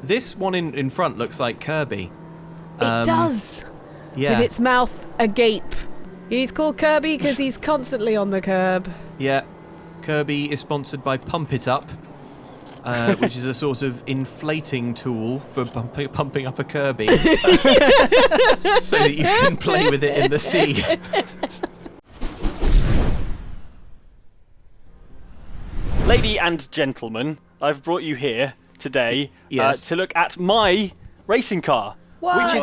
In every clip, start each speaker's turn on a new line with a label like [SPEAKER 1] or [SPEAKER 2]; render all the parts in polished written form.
[SPEAKER 1] This one in front looks like Kirby.
[SPEAKER 2] It does.
[SPEAKER 1] Yeah.
[SPEAKER 2] With its mouth agape. He's called Kirby because he's constantly on the curb.
[SPEAKER 1] Yeah. Kirby is sponsored by Pump It Up, which is a sort of inflating tool for pumping up a Kirby so that you can play with it in the sea.
[SPEAKER 3] Lady and gentlemen, I've brought you here today to look at my racing car, which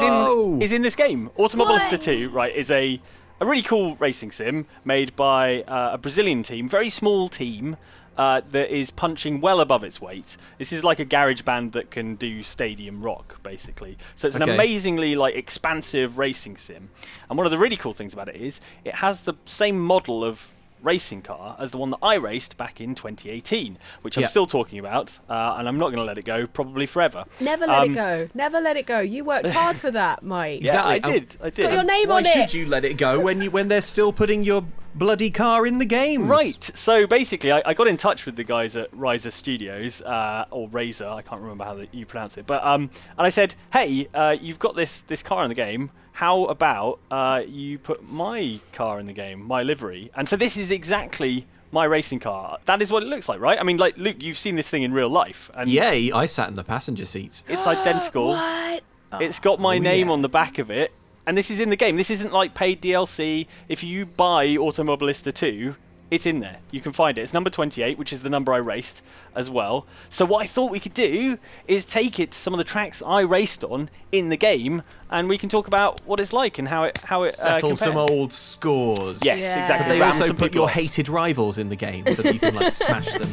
[SPEAKER 3] is in this game. Automobilista 2, right, is a really cool racing sim made by a Brazilian team, very small team, that is punching well above its weight. This is like a garage band that can do stadium rock, basically. So it's an amazingly expansive racing sim. And one of the really cool things about it is it has the same model of racing car as the one that I raced back in 2018, which I'm still talking about, and I'm not going to let it go probably forever.
[SPEAKER 2] Never let it go. Never let it go. You worked hard for that, Mike.
[SPEAKER 3] Yeah, I did.
[SPEAKER 2] Got your name on it.
[SPEAKER 1] Why should you let it go when they're still putting your bloody car in the games?
[SPEAKER 3] Right. So basically, I got in touch with the guys at Riser Studios, or Razor, I can't remember how you pronounce it, but and I said, hey, you've got this car in the game. How about you put my car in the game, my livery? And so this is exactly my racing car. That is what it looks like, right? I mean, like, Luke, you've seen this thing in real life. And
[SPEAKER 1] yeah, I sat in the passenger seat.
[SPEAKER 3] It's identical.
[SPEAKER 2] What?
[SPEAKER 3] It's got my name on the back of it. And this is in the game. This isn't like paid DLC. If you buy Automobilista 2, it's in there. You can find it. It's number 28, which is the number I raced as well. So what I thought we could do is take it to some of the tracks that I raced on in the game, and we can talk about what it's like and how it
[SPEAKER 1] settle
[SPEAKER 3] compares.
[SPEAKER 1] some old scores.
[SPEAKER 3] Yes, exactly.
[SPEAKER 1] They also put your hated rivals in the game so that you can smash them.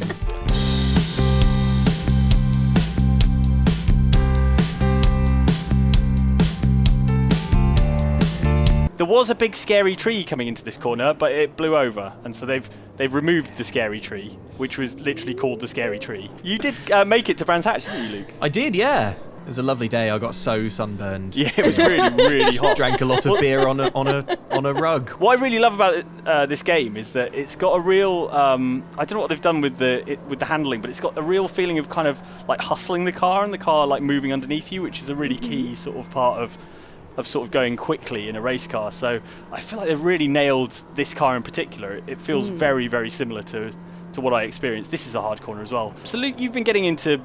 [SPEAKER 3] There was a big scary tree coming into this corner, but it blew over, and so they've removed the scary tree, which was literally called the scary tree. You did make it to Brands Hatch, didn't you, Luke?
[SPEAKER 1] I did, yeah. It was a lovely day. I got so sunburned.
[SPEAKER 3] Yeah, it was really, really hot.
[SPEAKER 1] Drank a lot of beer on a rug.
[SPEAKER 3] What I really love about this game is that it's got a real I don't know what they've done with the handling, but it's got a real feeling of kind of like hustling the car and the car like moving underneath you, which is a really key sort of part of sort of going quickly in a race car. So I feel like they've really nailed this car in particular. It feels very, very similar to what I experienced. This is a hard corner as well. So Luke, you've been getting into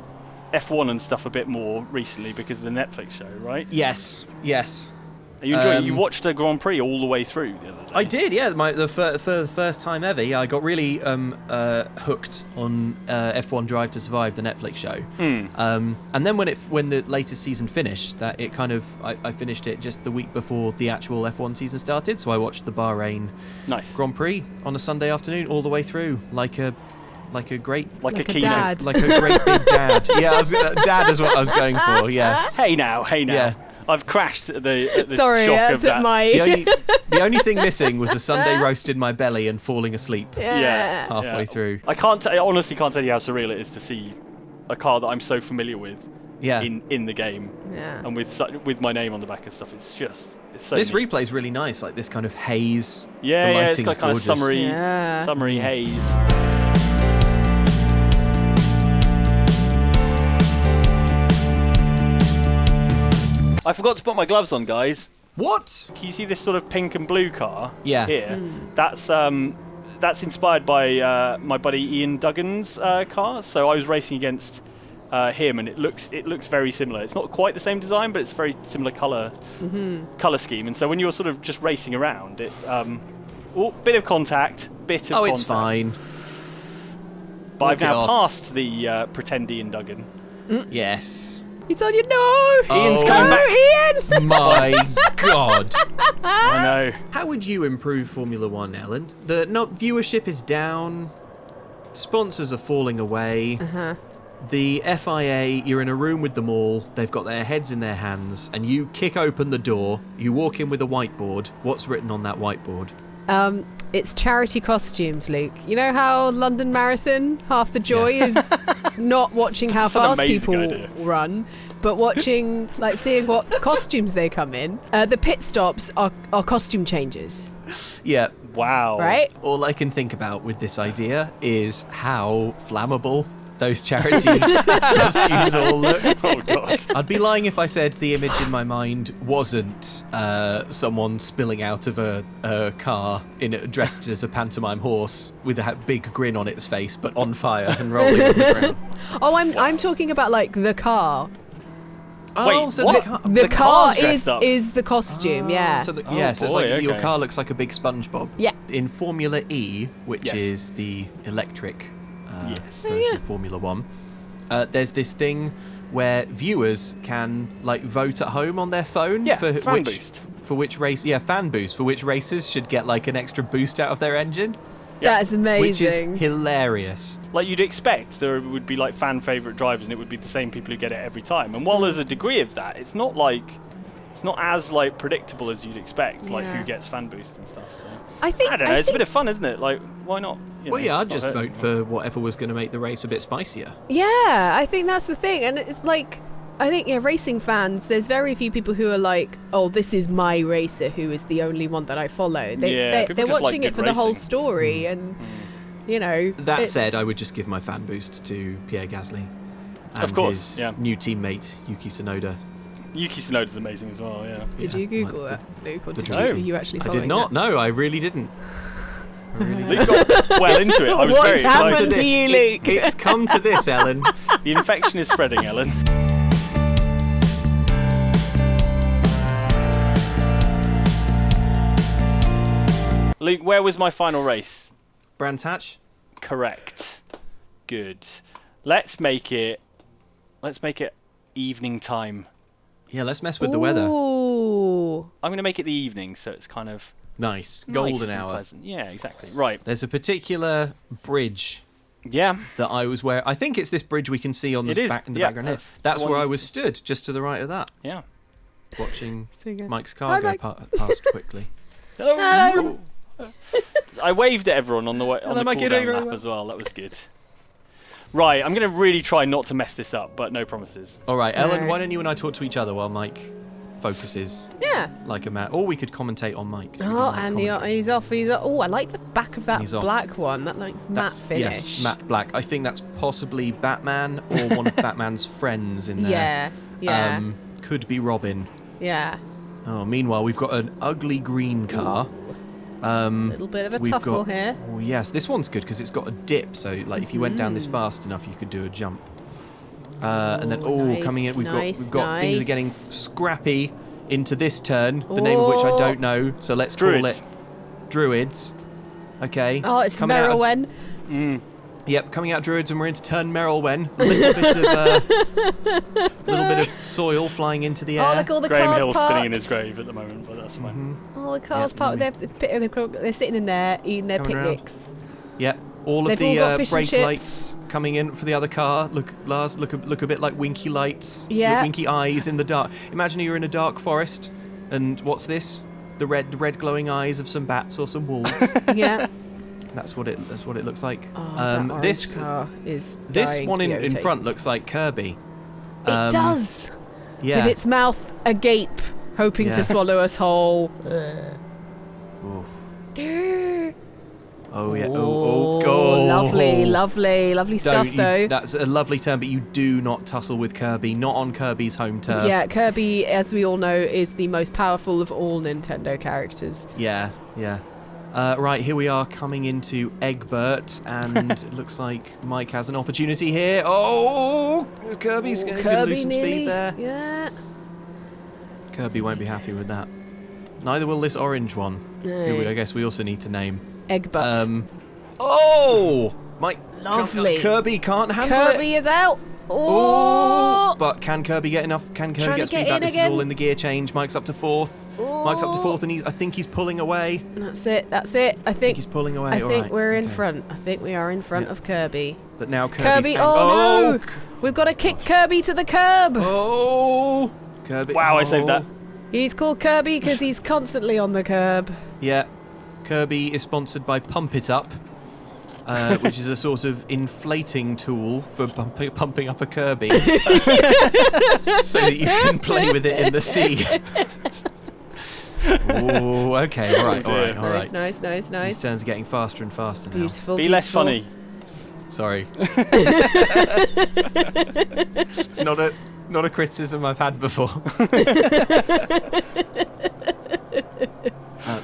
[SPEAKER 3] F1 and stuff a bit more recently because of the Netflix show, right?
[SPEAKER 1] Yes.
[SPEAKER 3] Are you enjoying it? You watched the Grand Prix all the way through the other day.
[SPEAKER 1] I did, yeah. For the first time ever, yeah, I got really hooked on F1 Drive to Survive, the Netflix show. And then when the latest season finished, I finished it just the week before the actual F1 season started. So I watched the Bahrain Grand Prix on a Sunday afternoon all the way through, like a great
[SPEAKER 2] dad.
[SPEAKER 1] Like a great big dad. Yeah, dad is what I was going for. Yeah.
[SPEAKER 3] Hey now. Yeah. I've crashed at the shock of that.
[SPEAKER 1] The only thing missing was a Sunday roast in my belly and falling asleep halfway through.
[SPEAKER 3] I honestly can't tell you how surreal it is to see a car that I'm so familiar with in the game.
[SPEAKER 2] Yeah.
[SPEAKER 3] And with my name on the back and stuff. It's so
[SPEAKER 1] this
[SPEAKER 3] neat.
[SPEAKER 1] replay is really nice, like this kind of haze.
[SPEAKER 3] Yeah, it's got kind of
[SPEAKER 1] gorgeous.
[SPEAKER 3] summery haze. I forgot to put my gloves on, guys.
[SPEAKER 1] What?
[SPEAKER 3] Can you see this sort of pink and blue car?
[SPEAKER 1] Yeah.
[SPEAKER 3] Here. That's inspired by my buddy Ian Duggan's car. So I was racing against him, and it looks very similar. It's not quite the same design, but it's a very similar color scheme. And so when you're sort of just racing around, bit of contact, contact.
[SPEAKER 1] It's fine.
[SPEAKER 3] But I've now passed the pretend Ian Duggan.
[SPEAKER 1] Yes.
[SPEAKER 2] He's on your nose.
[SPEAKER 3] Ian's coming back.
[SPEAKER 2] Ian!
[SPEAKER 1] My God.
[SPEAKER 3] I know.
[SPEAKER 1] How would you improve Formula One, Ellen? The viewership is down. Sponsors are falling away. The FIA, you're in a room with them all. They've got their heads in their hands, and you kick open the door. You walk in with a whiteboard. What's written on that whiteboard?
[SPEAKER 2] It's charity costumes, Luke. You know how London Marathon, half the joy is not watching how fast people run, but watching, seeing what costumes they come in. The pit stops are costume changes.
[SPEAKER 1] Yeah.
[SPEAKER 3] Wow.
[SPEAKER 2] Right?
[SPEAKER 1] All I can think about with this idea is how flammable those charity costumes all look.
[SPEAKER 3] Oh god.
[SPEAKER 1] I'd be lying if I said the image in my mind wasn't someone spilling out of a car dressed as a pantomime horse with a big grin on its face, but on fire and rolling on the ground.
[SPEAKER 2] Oh, I'm talking about like the car.
[SPEAKER 3] Wait,
[SPEAKER 1] so
[SPEAKER 3] what?
[SPEAKER 2] The car
[SPEAKER 3] dressed up?
[SPEAKER 2] is the costume, yeah.
[SPEAKER 1] So, so
[SPEAKER 3] boy,
[SPEAKER 1] it's like your
[SPEAKER 3] okay.
[SPEAKER 1] car looks like a big SpongeBob.
[SPEAKER 2] Yeah.
[SPEAKER 1] In Formula E, which
[SPEAKER 3] Yes.
[SPEAKER 1] is the electric
[SPEAKER 3] Yes.
[SPEAKER 1] version of Formula One, there's this thing where viewers can like vote at home on their phone
[SPEAKER 3] Yeah,
[SPEAKER 1] for
[SPEAKER 3] fan
[SPEAKER 1] which
[SPEAKER 3] boost.
[SPEAKER 1] for which race, fan boost for which racers should get like an extra boost out of their engine,
[SPEAKER 3] Yeah.
[SPEAKER 2] That's amazing.
[SPEAKER 1] which is hilarious.
[SPEAKER 3] Like you'd expect, there would be like fan favourite drivers, and it would be the same people who get it every time. And while there's a degree of that, it's not as like predictable as you'd expect, like
[SPEAKER 2] Yeah.
[SPEAKER 3] who gets fan boost and stuff. So
[SPEAKER 2] I think
[SPEAKER 3] I don't know. It's a bit of fun, isn't it? Like, why not? You
[SPEAKER 1] Well,
[SPEAKER 3] know,
[SPEAKER 1] yeah, I'd
[SPEAKER 3] it's not
[SPEAKER 1] just
[SPEAKER 3] hurting
[SPEAKER 1] vote
[SPEAKER 3] anyone.
[SPEAKER 1] for whatever was going to make the race a bit spicier.
[SPEAKER 2] Yeah, I think that's the thing. And it's like, I think, racing fans, there's very few people who are like, oh, this is my racer who is the only one that I follow.
[SPEAKER 3] Yeah,
[SPEAKER 2] They're
[SPEAKER 3] people just like
[SPEAKER 2] watching it
[SPEAKER 3] good
[SPEAKER 2] for the whole
[SPEAKER 3] racing.
[SPEAKER 2] story. And, you know.
[SPEAKER 1] That
[SPEAKER 2] it's-
[SPEAKER 1] said, I would just give my fan boost to Pierre Gasly. And
[SPEAKER 3] Of course,
[SPEAKER 1] his
[SPEAKER 3] yeah.
[SPEAKER 1] new teammate, Yuki Tsunoda.
[SPEAKER 3] Yuki Tsunoda's amazing as well. Yeah.
[SPEAKER 2] Did
[SPEAKER 1] Yeah,
[SPEAKER 2] you Google
[SPEAKER 1] like
[SPEAKER 2] that, Luke? Or
[SPEAKER 1] the
[SPEAKER 2] did
[SPEAKER 3] dream.
[SPEAKER 2] you actually
[SPEAKER 1] I
[SPEAKER 2] following
[SPEAKER 1] did not.
[SPEAKER 2] that?
[SPEAKER 1] No, I really didn't. I really didn't.
[SPEAKER 3] Luke got well into it. I was very
[SPEAKER 2] What's happened
[SPEAKER 3] excited.
[SPEAKER 2] to you,
[SPEAKER 1] It's-
[SPEAKER 2] Luke?
[SPEAKER 1] It's come to this, Ellen.
[SPEAKER 3] The infection is spreading, Ellen. Luke, where was my final race?
[SPEAKER 1] Brands Hatch.
[SPEAKER 3] Correct. Good. Let's make it evening time.
[SPEAKER 1] Yeah, let's mess with the weather.
[SPEAKER 2] Ooh.
[SPEAKER 3] I'm going to make it the evening, so it's kind of
[SPEAKER 1] Nice.
[SPEAKER 3] nice
[SPEAKER 1] Golden
[SPEAKER 3] and
[SPEAKER 1] hour.
[SPEAKER 3] pleasant. Yeah, exactly. Right.
[SPEAKER 1] There's a particular bridge
[SPEAKER 3] Yeah.
[SPEAKER 1] that I was where. I think it's this bridge we can see on
[SPEAKER 3] It
[SPEAKER 1] the
[SPEAKER 3] is,
[SPEAKER 1] back in the
[SPEAKER 3] yeah,
[SPEAKER 1] background here.
[SPEAKER 3] that's the
[SPEAKER 1] That's
[SPEAKER 3] one
[SPEAKER 1] where I
[SPEAKER 3] you
[SPEAKER 1] was
[SPEAKER 3] can
[SPEAKER 1] stood, just to the right of that,
[SPEAKER 3] Yeah.
[SPEAKER 1] watching
[SPEAKER 2] Good.
[SPEAKER 1] Mike's
[SPEAKER 2] Hi,
[SPEAKER 1] car go
[SPEAKER 2] Mike.
[SPEAKER 1] past quickly.
[SPEAKER 3] Hello. I waved at everyone on the way on
[SPEAKER 1] Hello,
[SPEAKER 3] the
[SPEAKER 1] Mike, you're
[SPEAKER 3] cool
[SPEAKER 1] doing
[SPEAKER 3] down
[SPEAKER 1] very
[SPEAKER 3] lap
[SPEAKER 1] well.
[SPEAKER 3] as well. That was good. Right, I'm going to really try not to mess this up, but no promises.
[SPEAKER 1] All right, Ellen,
[SPEAKER 2] Alright.
[SPEAKER 1] why don't you and I talk to each other while Mike focuses
[SPEAKER 2] Yeah.
[SPEAKER 1] like a man, or we could commentate on Mike. We do
[SPEAKER 2] Oh,
[SPEAKER 1] Mike
[SPEAKER 2] and
[SPEAKER 1] commentary.
[SPEAKER 2] he's off. Oh, I like the back of that
[SPEAKER 1] He's off.
[SPEAKER 2] black one. That like matte
[SPEAKER 1] That's-
[SPEAKER 2] finish.
[SPEAKER 1] Yes, matte black. I think that's possibly Batman or one of Batman's friends in there.
[SPEAKER 2] Yeah. Yeah.
[SPEAKER 1] Could be Robin.
[SPEAKER 2] Yeah.
[SPEAKER 1] Oh, meanwhile, we've got an ugly green car.
[SPEAKER 2] A little bit of a
[SPEAKER 1] We've
[SPEAKER 2] tussle
[SPEAKER 1] got,
[SPEAKER 2] here.
[SPEAKER 1] Oh, yes, this one's good because it's got a dip. So, like, if you went down this fast enough, you could do a jump. And then,
[SPEAKER 2] nice,
[SPEAKER 1] coming in, we've got things are getting
[SPEAKER 2] nice.
[SPEAKER 1] scrappy into this turn. The name of which I don't know. So let's call
[SPEAKER 3] Druids.
[SPEAKER 1] it Druids. Okay.
[SPEAKER 2] Oh, it's
[SPEAKER 1] Coming out of-
[SPEAKER 2] Merylwen.
[SPEAKER 1] Yep, coming out Druids, and we're into turn Merylwen. A little bit of soil flying into the air.
[SPEAKER 2] Oh, look, all the
[SPEAKER 3] Graham
[SPEAKER 2] cars
[SPEAKER 3] Hill's
[SPEAKER 2] parked.
[SPEAKER 3] spinning in his grave at the moment, but that's fine.
[SPEAKER 2] All the cars
[SPEAKER 1] Yeah,
[SPEAKER 2] parked. They're sitting in there eating their
[SPEAKER 1] Coming around.
[SPEAKER 2] picnics.
[SPEAKER 1] Yep, all of
[SPEAKER 2] They've
[SPEAKER 1] the
[SPEAKER 2] all got fish and
[SPEAKER 1] brake
[SPEAKER 2] chips.
[SPEAKER 1] lights coming in for the other car. Look, Lars, look a bit like winky lights.
[SPEAKER 2] Yeah.
[SPEAKER 1] Winky eyes in the dark. Imagine you're in a dark forest, and what's this? The red glowing eyes of some bats or some wolves.
[SPEAKER 2] Yeah.
[SPEAKER 1] That's what it looks like.
[SPEAKER 2] Oh, that orange
[SPEAKER 1] this
[SPEAKER 2] car is
[SPEAKER 1] this
[SPEAKER 2] dying
[SPEAKER 1] one
[SPEAKER 2] to be
[SPEAKER 1] in
[SPEAKER 2] overtaken.
[SPEAKER 1] front looks like Kirby.
[SPEAKER 2] It does.
[SPEAKER 1] Yeah.
[SPEAKER 2] With its mouth agape, hoping
[SPEAKER 1] Yeah.
[SPEAKER 2] to swallow us whole.
[SPEAKER 1] Ooh. Oh yeah. Oh,
[SPEAKER 2] Oh,
[SPEAKER 1] God.
[SPEAKER 2] lovely stuff though.
[SPEAKER 1] That's a lovely turn, but you do not tussle with Kirby. Not on Kirby's home turf.
[SPEAKER 2] Yeah, Kirby, as we all know, is the most powerful of all Nintendo characters.
[SPEAKER 1] Yeah. Right, here we are coming into Egbert, and it looks like Mike has an opportunity here. Oh, Kirby's going to lose some speed there.
[SPEAKER 2] Yeah.
[SPEAKER 1] Kirby won't be happy with that. Neither will this orange one, who I guess we also need to name.
[SPEAKER 2] Egbert.
[SPEAKER 1] Oh, Mike.
[SPEAKER 2] Lovely.
[SPEAKER 1] Kirby can't handle it.
[SPEAKER 2] Kirby is out.
[SPEAKER 1] Oh,
[SPEAKER 2] Oh.
[SPEAKER 1] but can Kirby get enough? Can Kirby
[SPEAKER 2] Trying
[SPEAKER 1] get
[SPEAKER 2] to
[SPEAKER 1] speed
[SPEAKER 2] get
[SPEAKER 1] back?
[SPEAKER 2] in
[SPEAKER 1] This
[SPEAKER 2] again.
[SPEAKER 1] is all in the gear change. Mike's up to fourth. Mike's up to fourth, and I think he's pulling away.
[SPEAKER 2] That's it. I think
[SPEAKER 1] He's pulling away.
[SPEAKER 2] I
[SPEAKER 1] all
[SPEAKER 2] think
[SPEAKER 1] right,
[SPEAKER 2] we're in
[SPEAKER 1] okay.
[SPEAKER 2] front. I think we are in front
[SPEAKER 1] Yeah.
[SPEAKER 2] of Kirby.
[SPEAKER 1] But now Kirby's
[SPEAKER 2] Kirby, oh no! We've got to kick Kirby to the curb.
[SPEAKER 1] Oh, Kirby.
[SPEAKER 3] Wow, I saved that.
[SPEAKER 2] He's called Kirby because he's constantly on the curb.
[SPEAKER 1] Yeah, Kirby is sponsored by Pump It Up, which is a sort of inflating tool for pumping up a Kirby, so that you can play with it in the sea. Oh, okay, all right.
[SPEAKER 2] Nice.
[SPEAKER 1] These turns are getting faster and faster now.
[SPEAKER 2] Beautiful.
[SPEAKER 3] Be less
[SPEAKER 2] beautiful.
[SPEAKER 3] funny.
[SPEAKER 1] Sorry. It's not a criticism I've had before.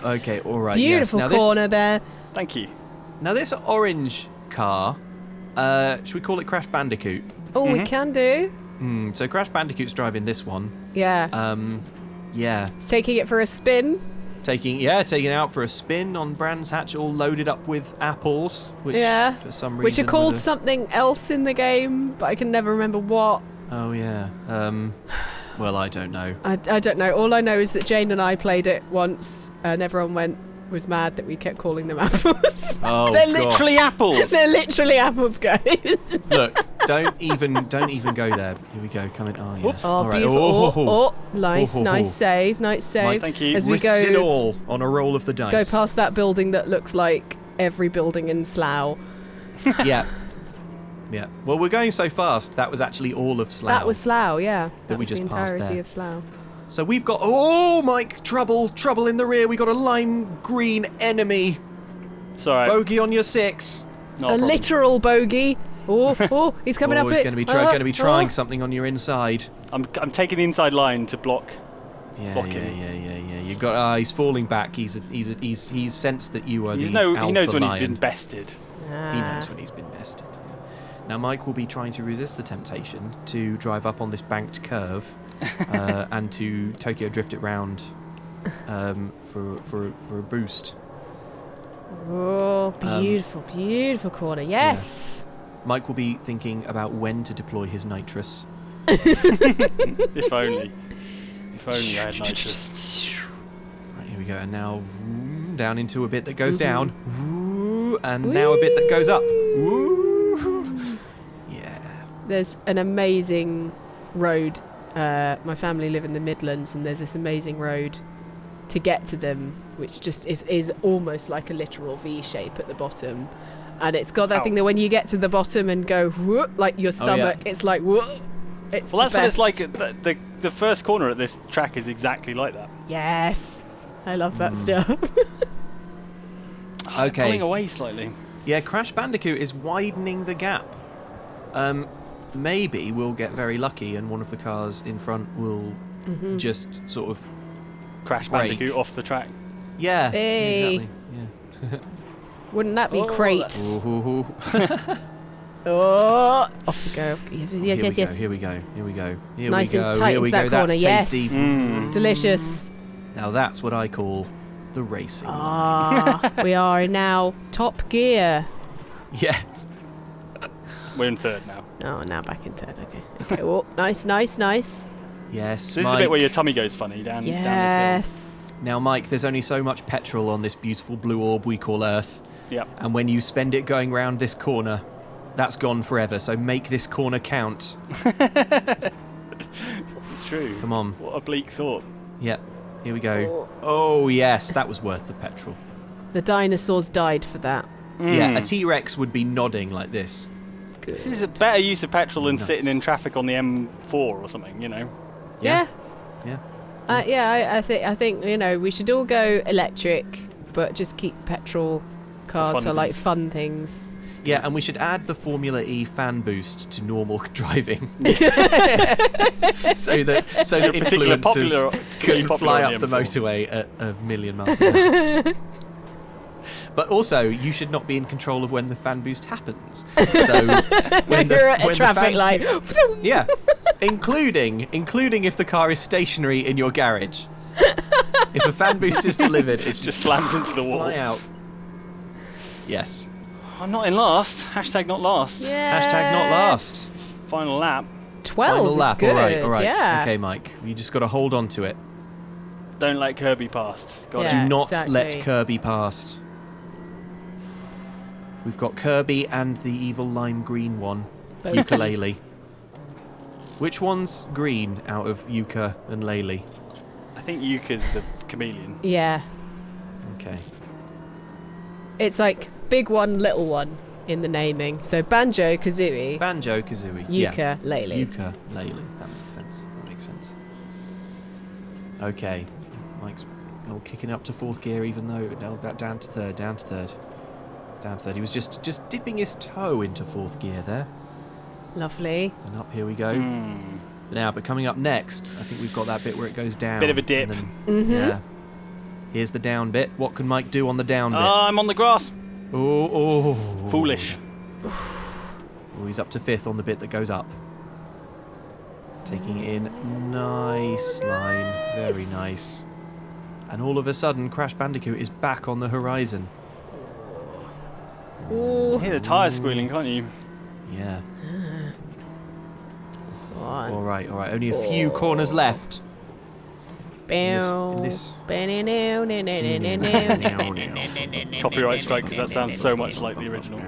[SPEAKER 1] Okay, all right.
[SPEAKER 2] Beautiful corner there.
[SPEAKER 3] Thank you.
[SPEAKER 1] Now this orange car, should we call it Crash Bandicoot?
[SPEAKER 2] Oh, we can do.
[SPEAKER 1] So Crash Bandicoot's driving this one.
[SPEAKER 2] Yeah.
[SPEAKER 1] Yeah.
[SPEAKER 2] It's taking it for a spin.
[SPEAKER 1] Taking it out for a spin on Brands Hatch, all loaded up with apples, which for some reason...
[SPEAKER 2] Which are called something else in the game, but I can never remember what.
[SPEAKER 1] Oh, yeah. Well, I don't know.
[SPEAKER 2] I don't know. All I know is that Jane and I played it once, and everyone was mad that we kept calling them apples.
[SPEAKER 1] Oh,
[SPEAKER 3] They're literally apples.
[SPEAKER 2] They're literally apples, guys.
[SPEAKER 1] Look, don't even go there. Here we go. Coming. Oh, yes.
[SPEAKER 2] Whoops. Oh,
[SPEAKER 1] all right.
[SPEAKER 2] beautiful. Nice save. Nice save.
[SPEAKER 3] Mike, thank you.
[SPEAKER 2] As we
[SPEAKER 1] Risked it all on a roll of the dice.
[SPEAKER 2] go past that building that looks like every building in Slough.
[SPEAKER 1] Yeah. Yeah. Well, we're going so fast. That was actually all of Slough.
[SPEAKER 2] That was Slough, yeah.
[SPEAKER 1] That we
[SPEAKER 2] was
[SPEAKER 1] just
[SPEAKER 2] the
[SPEAKER 1] passed
[SPEAKER 2] entirety
[SPEAKER 1] there.
[SPEAKER 2] of Slough.
[SPEAKER 1] So we've got... Oh, Mike! Trouble in the rear. We got a lime green enemy.
[SPEAKER 3] Sorry.
[SPEAKER 1] Bogey on your 6.
[SPEAKER 3] Not
[SPEAKER 2] A literal bogey. Oh, he's coming up
[SPEAKER 1] he's
[SPEAKER 2] it.
[SPEAKER 1] going to be trying something on your inside.
[SPEAKER 3] I'm taking the inside line to block.
[SPEAKER 1] Yeah. You got. He's falling back. He's sensed that you are the alpha
[SPEAKER 3] He knows when
[SPEAKER 1] lion.
[SPEAKER 3] he's been bested.
[SPEAKER 1] He knows when he's been bested. Now Mike will be trying to resist the temptation to drive up on this banked curve and to Tokyo drift it round for a boost.
[SPEAKER 2] Oh, beautiful corner. Yes.
[SPEAKER 1] Yeah. Mike will be thinking about when to deploy his nitrous.
[SPEAKER 3] If only I had nitrous.
[SPEAKER 1] Right, here we go. And now down into a bit that goes down. And now a bit that goes up. Yeah.
[SPEAKER 2] There's an amazing road. My family live in the Midlands, and there's this amazing road to get to them, which just is almost like a literal V shape at the bottom. And it's got that thing that when you get to the bottom and go whoop, like your stomach, it's like whoop. It's
[SPEAKER 3] well, that's what it's like. The first corner at this track is exactly like that.
[SPEAKER 2] Yes, I love that stuff.
[SPEAKER 1] Okay.
[SPEAKER 3] Pulling away slightly.
[SPEAKER 1] Yeah, Crash Bandicoot is widening the gap. Maybe we'll get very lucky and one of the cars in front will just sort of
[SPEAKER 3] Crash
[SPEAKER 1] break.
[SPEAKER 3] Bandicoot off the track.
[SPEAKER 1] Yeah,
[SPEAKER 2] Hey.
[SPEAKER 1] exactly. Yeah.
[SPEAKER 2] Wouldn't that be great?
[SPEAKER 1] Ooh.
[SPEAKER 2] Oh, off we go. Yes.
[SPEAKER 1] Here we go.
[SPEAKER 2] Nice and tight into that corner.
[SPEAKER 1] That's
[SPEAKER 2] Yes.
[SPEAKER 1] tasty.
[SPEAKER 2] Delicious.
[SPEAKER 1] Now that's what I call the racing.
[SPEAKER 2] We are in now top gear.
[SPEAKER 1] Yeah.
[SPEAKER 3] We're in third now.
[SPEAKER 2] Oh, now back in third. Okay. Oh, nice.
[SPEAKER 1] Yes,
[SPEAKER 3] This is
[SPEAKER 1] Mike.
[SPEAKER 3] the bit where your tummy goes funny down this hill.
[SPEAKER 2] Yes.
[SPEAKER 1] Now, Mike, there's only so much petrol on this beautiful blue orb we call Earth.
[SPEAKER 3] Yep.
[SPEAKER 1] And when you spend it going round this corner, that's gone forever. So make this corner count.
[SPEAKER 3] It's true.
[SPEAKER 1] Come on.
[SPEAKER 3] What a bleak thought.
[SPEAKER 1] Yep. Here we go. Oh, yes. That was worth the petrol.
[SPEAKER 2] The dinosaurs died for that.
[SPEAKER 1] Yeah, a T-Rex would be nodding like this.
[SPEAKER 2] Good.
[SPEAKER 3] This is a better use of petrol than sitting in traffic on the M4 or something, you know.
[SPEAKER 2] Yeah.
[SPEAKER 1] Yeah.
[SPEAKER 2] I think we should all go electric, but just keep petrol cars for like fun things.
[SPEAKER 1] Yeah, and we should add the Formula E fan boost to normal driving, so that influencers can fly up the motorway at 1,000,000 miles an hour. But also, you should not be in control of when the fan boost happens. So when
[SPEAKER 2] you're at a traffic light,
[SPEAKER 1] yeah, including if the car is stationary in your garage. If a fan boost is delivered, it
[SPEAKER 3] just slams into the wall.
[SPEAKER 1] Fly out. Yes.
[SPEAKER 3] I'm not in last. Hashtag not last.
[SPEAKER 2] Yes.
[SPEAKER 1] Hashtag not last.
[SPEAKER 3] Final lap.
[SPEAKER 2] 12
[SPEAKER 1] Final
[SPEAKER 2] is
[SPEAKER 1] lap.
[SPEAKER 2] good.
[SPEAKER 1] All right.
[SPEAKER 2] Yeah.
[SPEAKER 1] Okay, Mike. You just got to hold on to it.
[SPEAKER 3] Don't let Kirby past. Got it.
[SPEAKER 2] Yeah.
[SPEAKER 1] Do not
[SPEAKER 2] exactly.
[SPEAKER 1] let Kirby past. We've got Kirby and the evil lime green one, Ukulele. Which one's green out of Yuka and Lele?
[SPEAKER 3] I think Yuka's the chameleon.
[SPEAKER 2] Yeah.
[SPEAKER 1] Okay.
[SPEAKER 2] It's like big one, little one in the naming. So Banjo, Kazooie,
[SPEAKER 1] Banjo-Kazooie.
[SPEAKER 2] Yuka, Lele.
[SPEAKER 1] Ukulele. That makes sense. Okay. Mike's kicking up to fourth gear, even though down to third. Down third. He was just dipping his toe into 4th gear there.
[SPEAKER 2] Lovely.
[SPEAKER 1] And up here we go. Now, but coming up next, I think we've got that bit where it goes down.
[SPEAKER 3] Bit of a dip.
[SPEAKER 1] Then, yeah. Here's the down bit. What can Mike do on the down bit?
[SPEAKER 3] I'm on the grass.
[SPEAKER 1] Oh.
[SPEAKER 3] Foolish.
[SPEAKER 1] Oh, he's up to 5th on the bit that goes up. Taking it in. Nice line. Very nice. And all of a sudden, Crash Bandicoot is back on the horizon.
[SPEAKER 2] Ooh.
[SPEAKER 3] You hear the tyres squealing, can't you?
[SPEAKER 1] Yeah. All right. Only a few corners left. In this.
[SPEAKER 3] Copyright strike, because that sounds so much like the original.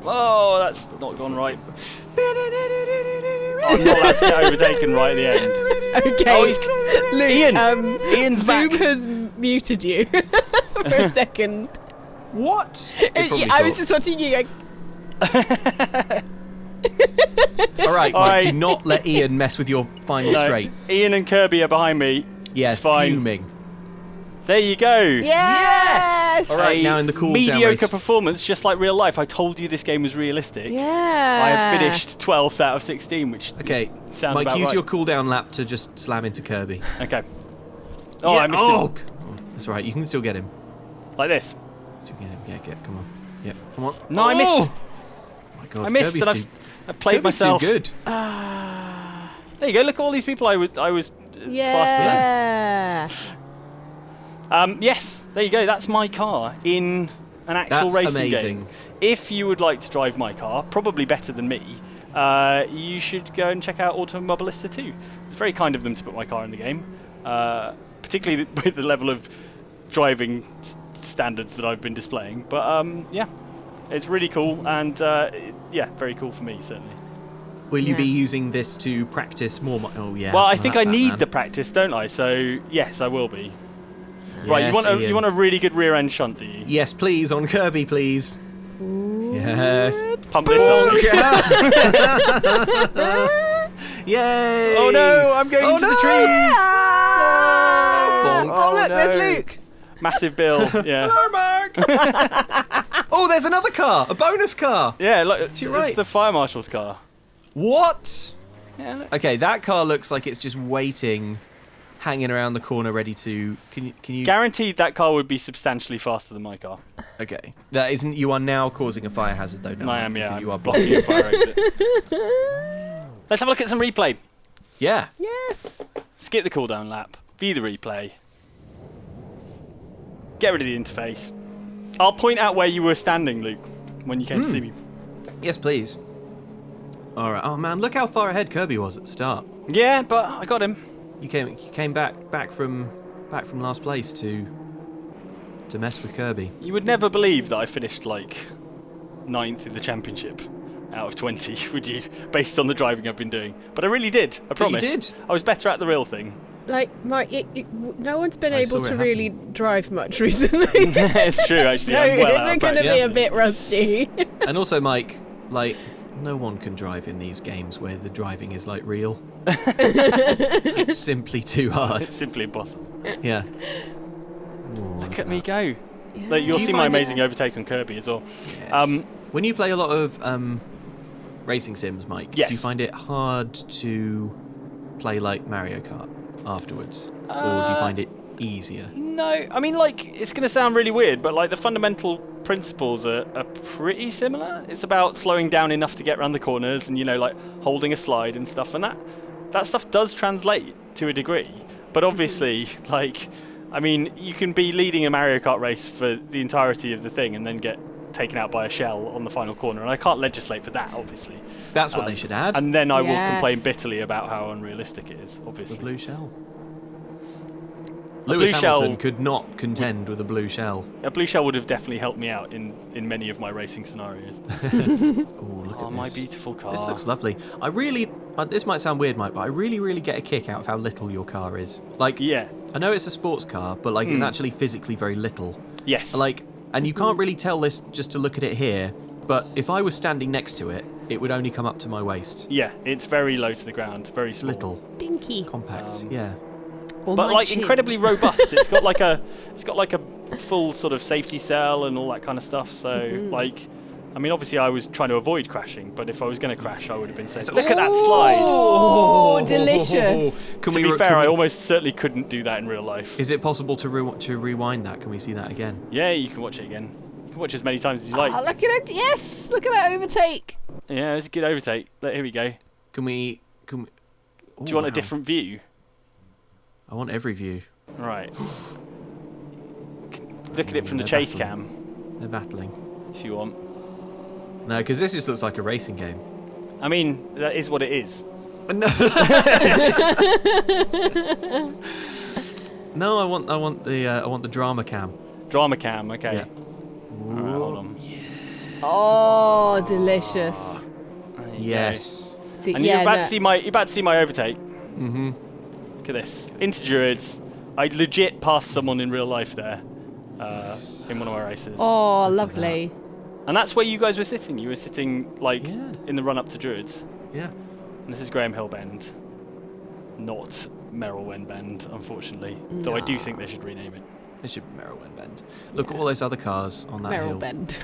[SPEAKER 3] Oh, that's not gone right. I'm not allowed to get overtaken right at the end.
[SPEAKER 2] Okay.
[SPEAKER 3] Oh,
[SPEAKER 2] Luke,
[SPEAKER 3] Ian! Ian's
[SPEAKER 2] Zoom
[SPEAKER 3] back.
[SPEAKER 2] has muted you for a second.
[SPEAKER 1] What?
[SPEAKER 2] I was just watching you go.
[SPEAKER 1] All right, Mike, do not let Ian mess with your final straight.
[SPEAKER 3] Ian and Kirby are behind me.
[SPEAKER 1] Yeah,
[SPEAKER 3] it's fine.
[SPEAKER 1] Fuming.
[SPEAKER 3] There you go.
[SPEAKER 2] Yes!
[SPEAKER 1] All right, now in the cool
[SPEAKER 3] mediocre performance, just like real life. I told you this game was realistic.
[SPEAKER 2] Yeah.
[SPEAKER 3] I have finished 12th out of 16, which sounds
[SPEAKER 1] Mike,
[SPEAKER 3] about
[SPEAKER 1] use
[SPEAKER 3] right.
[SPEAKER 1] your cooldown lap to just slam into Kirby.
[SPEAKER 3] Okay. Oh, yeah. I missed him.
[SPEAKER 1] That's all right. You can still get him.
[SPEAKER 3] Like this.
[SPEAKER 1] Still get him. Yeah, come on. Yeah, come on.
[SPEAKER 3] No, I missed.
[SPEAKER 1] Oh my God,
[SPEAKER 3] I missed,
[SPEAKER 1] Kirby's
[SPEAKER 3] and I've played
[SPEAKER 1] Kirby's
[SPEAKER 3] myself.
[SPEAKER 1] Too good.
[SPEAKER 3] There you go. Look at all these people I was faster than.
[SPEAKER 2] Yeah.
[SPEAKER 3] Yes, there you go. That's my car in an actual racing game. If you would like to drive my car, probably better than me, you should go and check out Automobilista 2. It's very kind of them to put my car in the game, particularly with the level of driving standards that I've been displaying. But yeah, it's really cool, and yeah, very cool for me, certainly.
[SPEAKER 1] Will you be using this to practice more? Oh yeah.
[SPEAKER 3] Well, I think I need the practice, don't I? So yes, I will be.
[SPEAKER 1] Yes,
[SPEAKER 3] right, you want a really good rear end shunt, do you?
[SPEAKER 1] Yes, please, on Kirby, please. Yes.
[SPEAKER 3] Pump this on.
[SPEAKER 1] Yay!
[SPEAKER 3] Oh no, I'm going to the trees.
[SPEAKER 2] Oh look, there's Luke.
[SPEAKER 3] Massive bill. Yeah.
[SPEAKER 1] Hello, Mark. Oh, there's another car, a bonus car.
[SPEAKER 3] Yeah, look,
[SPEAKER 1] You're right.
[SPEAKER 3] It's the fire marshal's car.
[SPEAKER 1] What?
[SPEAKER 3] Yeah. Look.
[SPEAKER 1] Okay, that car looks like it's just waiting, hanging around the corner, ready to. Can you?
[SPEAKER 3] Guaranteed that car would be substantially faster than my car.
[SPEAKER 1] Okay, that isn't. You are now causing a fire hazard, though. No,
[SPEAKER 3] I am. Yeah,
[SPEAKER 1] you are
[SPEAKER 3] blocking a fire exit. Let's have a look at some replay.
[SPEAKER 1] Yeah.
[SPEAKER 2] Yes.
[SPEAKER 3] Skip the cooldown lap. View the replay. Get rid of the interface. I'll point out where you were standing, Luke, when you came to see me.
[SPEAKER 1] Yes, please. All right. Oh man, look how far ahead Kirby was at the start.
[SPEAKER 3] Yeah, but I got him.
[SPEAKER 1] You came back from last place to mess with Kirby.
[SPEAKER 3] You would never believe that I finished like 9th in the championship out of 20, would you? Based on the driving I've been doing. But I really did. I promise.
[SPEAKER 1] You did.
[SPEAKER 3] I was better at the real thing.
[SPEAKER 2] Like, no one's been able to really drive much recently.
[SPEAKER 3] It's true, actually.
[SPEAKER 2] So
[SPEAKER 3] I'm well out
[SPEAKER 2] we're
[SPEAKER 3] of
[SPEAKER 2] going to
[SPEAKER 3] practice.
[SPEAKER 2] be a bit rusty.
[SPEAKER 1] And also, Mike, like, no one can drive in these games where the driving is like real. It's simply too hard.
[SPEAKER 3] It's simply impossible.
[SPEAKER 1] Yeah.
[SPEAKER 3] Look at me go. Like, you'll see my amazing overtake on Kirby as well.
[SPEAKER 1] Yes. When you play a lot of racing sims, Mike,
[SPEAKER 3] yes.
[SPEAKER 1] do you find it hard to play like Mario Kart afterwards? Or do you find it easier?
[SPEAKER 3] No, I mean, like, it's going to sound really weird, but like the fundamental principles are pretty similar. It's about slowing down enough to get around the corners and, you know, like holding a slide and stuff, and that stuff does translate to a degree. But obviously, like, I mean, you can be leading a Mario Kart race for the entirety of the thing and then get taken out by a shell on the final corner, and I can't legislate for that, obviously.
[SPEAKER 1] That's what they should add.
[SPEAKER 3] And then I will complain bitterly about how unrealistic it is, obviously.
[SPEAKER 1] The blue shell. Lewis Hamilton could not contend with a blue shell.
[SPEAKER 3] A blue shell would have definitely helped me out in many of my racing scenarios.
[SPEAKER 1] Ooh, look at
[SPEAKER 3] my beautiful car.
[SPEAKER 1] This looks lovely. I really, this might sound weird, Mike, but I really get a kick out of how little your car is. Like,
[SPEAKER 3] yeah.
[SPEAKER 1] I know it's a sports car, but like it's actually physically very little.
[SPEAKER 3] Yes.
[SPEAKER 1] Like, and you can't really tell this just to look at it here, but if I was standing next to it, it would only come up to my waist.
[SPEAKER 3] Yeah, it's very low to the ground, very small.
[SPEAKER 1] Little.
[SPEAKER 2] Dinky.
[SPEAKER 1] Compact, yeah.
[SPEAKER 3] but like incredibly robust. It's got like a full sort of safety cell and all that kind of stuff. So like, I mean, obviously I was trying to avoid crashing, but if I was going to crash, I would have been saying, "Look at that slide!"
[SPEAKER 2] Oh, delicious.
[SPEAKER 3] To be fair, I almost certainly couldn't do that in real life.
[SPEAKER 1] Is it possible to rewind that? Can we see that again?
[SPEAKER 3] Yeah, you can watch it again. You can watch as many times as you like.
[SPEAKER 2] Oh, look at it! Yes, look at that overtake.
[SPEAKER 3] Yeah, it's a good overtake. Here we go.
[SPEAKER 1] Can we?
[SPEAKER 3] Do you want a different view?
[SPEAKER 1] I want every view.
[SPEAKER 3] Right. Look at it from the chase cam.
[SPEAKER 1] They're battling.
[SPEAKER 3] If you want.
[SPEAKER 1] No, because this just looks like a racing game.
[SPEAKER 3] I mean, that is what it is.
[SPEAKER 1] No. No, I want the drama cam.
[SPEAKER 3] Drama cam, okay.
[SPEAKER 1] Yeah.
[SPEAKER 3] Alright, hold on.
[SPEAKER 1] Yeah.
[SPEAKER 2] Oh, delicious.
[SPEAKER 1] Yes.
[SPEAKER 2] See,
[SPEAKER 3] And you're about to see my overtake.
[SPEAKER 1] Mm-hmm.
[SPEAKER 3] Look at this. Into Druids. I legit passed someone in real life there. In one of my races.
[SPEAKER 2] Oh, lovely.
[SPEAKER 3] And that's where you guys were sitting. You were sitting like in the run up to Druids.
[SPEAKER 1] Yeah.
[SPEAKER 3] And this is Graham Hill Bend. Not Merylwen Bend, unfortunately. Though I do think they should rename it.
[SPEAKER 1] It should be Merylwen Bend. Look at all those other cars on that hill.
[SPEAKER 2] Bend.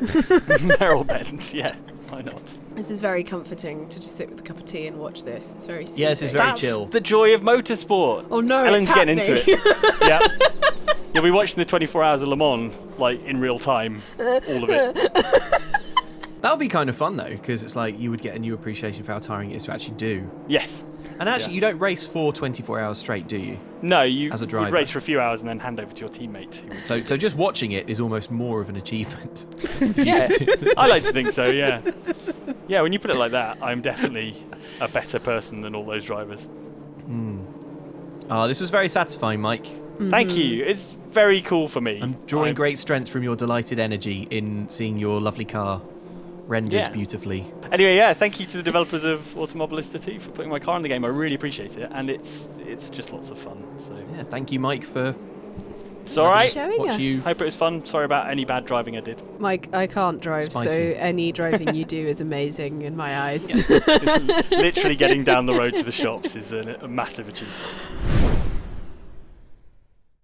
[SPEAKER 3] Merrill Bend, yeah. Why not?
[SPEAKER 2] This is very comforting to just sit with a cup of tea and watch this. It's very soothing.
[SPEAKER 1] Yeah, this is very
[SPEAKER 3] That's
[SPEAKER 1] chill.
[SPEAKER 3] the joy of motorsport.
[SPEAKER 2] Oh no,
[SPEAKER 3] Ellen's
[SPEAKER 2] it's
[SPEAKER 3] getting
[SPEAKER 2] happening.
[SPEAKER 3] into it. Yeah. You'll be watching the 24 Hours of Le Mans, like, in real time. All of it.
[SPEAKER 1] That would be kind of fun, though, because it's like you would get a new appreciation for how tiring it is to actually do.
[SPEAKER 3] Yes.
[SPEAKER 1] And actually, you don't race for 24 hours straight, do you?
[SPEAKER 3] No, you
[SPEAKER 1] As a driver.
[SPEAKER 3] race for a few hours and then hand over to your teammate.
[SPEAKER 1] So just watching it is almost more of an achievement.
[SPEAKER 3] Yeah, I like to think so, yeah. Yeah, when you put it like that, I'm definitely a better person than all those drivers.
[SPEAKER 1] Oh, this was very satisfying, Mike.
[SPEAKER 3] Thank you. It's very cool for me.
[SPEAKER 1] I'm drawing great strength from your delighted energy in seeing your lovely car rendered beautifully.
[SPEAKER 3] Anyway, yeah, thank you to the developers of Automobilista 2 for putting my car in the game. I really appreciate it, and it's just lots of fun. So
[SPEAKER 1] Yeah, thank you, Mike, for
[SPEAKER 3] it's all right.
[SPEAKER 2] Showing
[SPEAKER 1] Watch
[SPEAKER 2] us.
[SPEAKER 1] you.
[SPEAKER 3] Hope it was fun. Sorry about any bad driving I did.
[SPEAKER 2] Mike, I can't drive,
[SPEAKER 1] Spicy.
[SPEAKER 2] so any driving you do is amazing in my eyes.
[SPEAKER 3] It's literally getting down the road to the shops is a massive achievement.